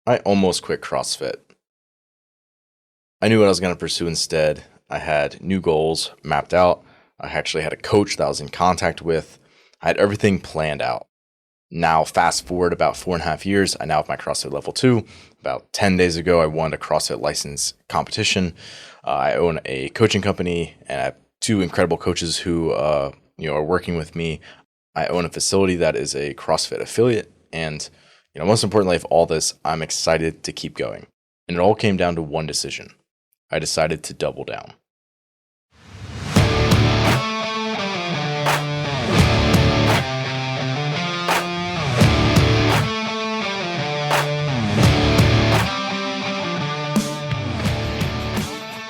I almost quit CrossFit. I knew what I was going to pursue instead. I had new goals mapped out. I actually had a coach that I was in contact with. I had everything planned out. Now, fast forward about 4.5 years, I now have my CrossFit level 2. About 10 days ago, I won a CrossFit license competition. I own a coaching company, and I have two incredible coaches who are working with me. I own a facility that is a CrossFit affiliate, and most importantly of all this, I'm excited to keep going. And it all came down to one decision. I decided to double down.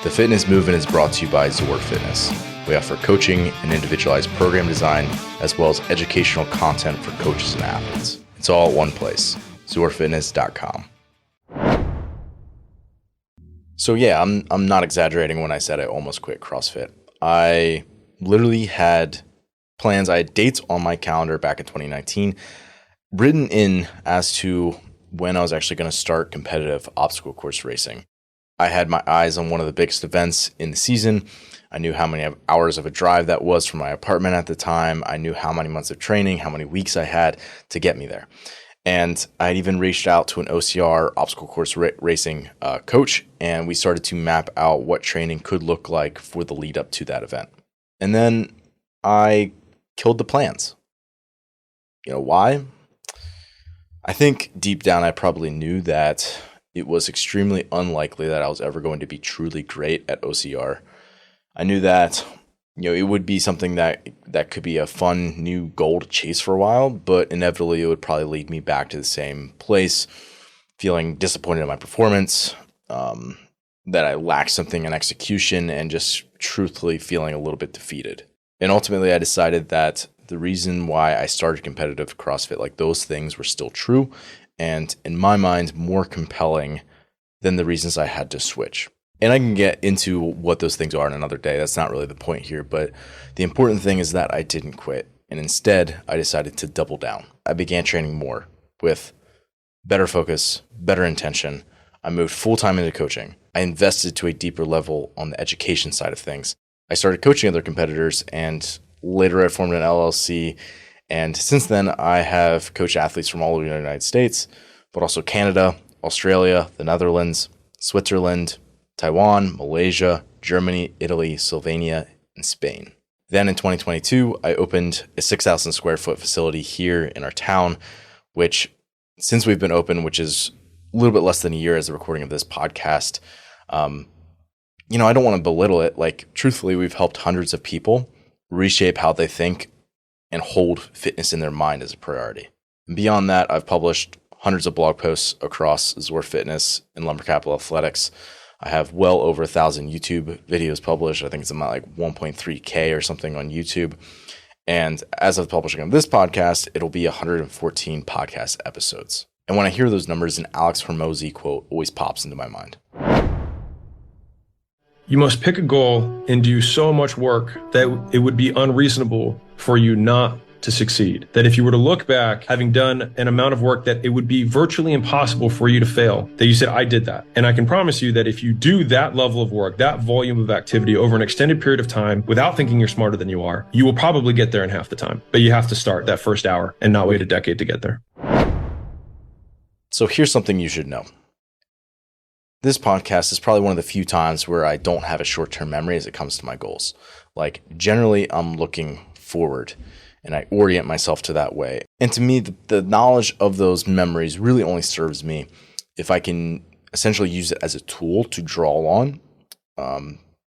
The fitness movement is brought to you by Zor Fitness. We offer coaching and individualized program design, as well as educational content for coaches and athletes. It's all at one place, zorfitness.com. So yeah, I'm not exaggerating when I said I almost quit CrossFit. I literally had plans. I had dates on my calendar back in 2019 written in as to when I was actually going to start competitive obstacle course racing. I had my eyes on one of the biggest events in the season. I knew how many hours of a drive that was from my apartment at the time. I knew how many months of training, how many weeks I had to get me there. And I had even reached out to an OCR, obstacle course racing coach, and we started to map out what training could look like for the lead up to that event. And then I killed the plans. Why? I think deep down I probably knew that it was extremely unlikely that I was ever going to be truly great at OCR. I knew that it would be something that could be a fun new goal to chase for a while, but inevitably it would probably lead me back to the same place, feeling disappointed in my performance, that I lacked something in execution, and just truthfully feeling a little bit defeated. And ultimately I decided that the reason why I started competitive CrossFit, like those things were still true, and in my mind, more compelling than the reasons I had to switch. And I can get into what those things are in another day. That's not really the point here, but the important thing is that I didn't quit. And instead, I decided to double down. I began training more with better focus, better intention. I moved full-time into coaching. I invested to a deeper level on the education side of things. I started coaching other competitors, and later I formed an LLC. And since then, I have coached athletes from all over the United States, but also Canada, Australia, the Netherlands, Switzerland, Taiwan, Malaysia, Germany, Italy, Slovenia, and Spain. Then in 2022, I opened a 6,000 square foot facility here in our town, which since we've been open, which is a little bit less than a year as the recording of this podcast, I don't want to belittle it. Like, truthfully, we've helped hundreds of people reshape how they think and hold fitness in their mind as a priority. And beyond that, I've published hundreds of blog posts across Zor Fitness and Lumber Capital Athletics. I have well over 1,000 YouTube videos published. I think it's about like 1.3K or something on YouTube. And as of publishing of this podcast, it'll be 114 podcast episodes. And when I hear those numbers, an Alex Hormozy quote always pops into my mind. You must pick a goal and do so much work that it would be unreasonable for you not to succeed. That if you were to look back, having done an amount of work, that it would be virtually impossible for you to fail. That you said, I did that. And I can promise you that if you do that level of work, that volume of activity over an extended period of time, without thinking you're smarter than you are, you will probably get there in half the time. But you have to start that first hour and not wait a decade to get there. So here's something you should know. This podcast is probably one of the few times where I don't have a short-term memory as it comes to my goals. Like, generally, I'm looking forward, and I orient myself to that way. And to me, the knowledge of those memories really only serves me if I can essentially use it as a tool to draw on,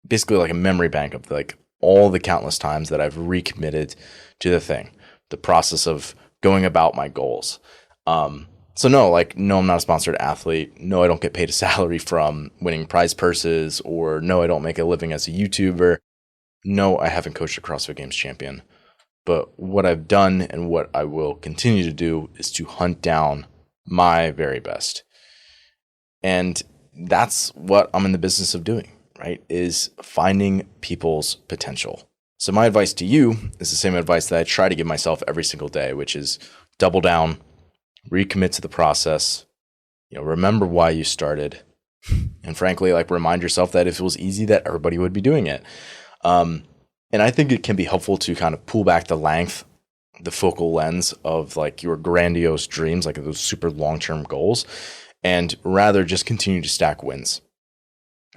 basically like a memory bank of like all the countless times that I've recommitted to the thing, the process of going about my goals. So no, I'm not a sponsored athlete. No, I don't get paid a salary from winning prize purses, or no, I don't make a living as a YouTuber. No, I haven't coached a CrossFit Games champion. But what I've done and what I will continue to do is to hunt down my very best. And that's what I'm in the business of doing, right? Is finding people's potential. So my advice to you is the same advice that I try to give myself every single day, which is double down, recommit to the process, remember why you started. And frankly, like, remind yourself that if it was easy, that everybody would be doing it. And I think it can be helpful to kind of pull back the focal lens of like your grandiose dreams, like those super long-term goals, and rather just continue to stack wins.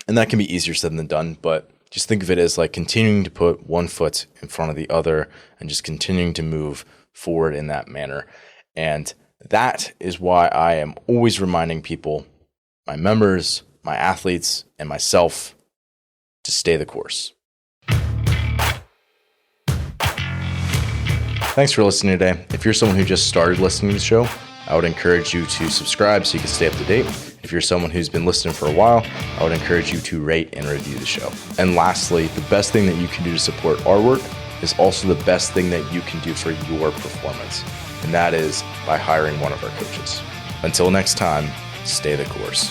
And that can be easier said than done, but just think of it as like continuing to put one foot in front of the other and just continuing to move forward in that manner. And that is why I am always reminding people, my members, my athletes, and myself, to stay the course. Thanks for listening today. If you're someone who just started listening to the show, I would encourage you to subscribe so you can stay up to date. If you're someone who's been listening for a while, I would encourage you to rate and review the show. And lastly, the best thing that you can do to support our work is also the best thing that you can do for your performance. And that is by hiring one of our coaches. Until next time, stay the course.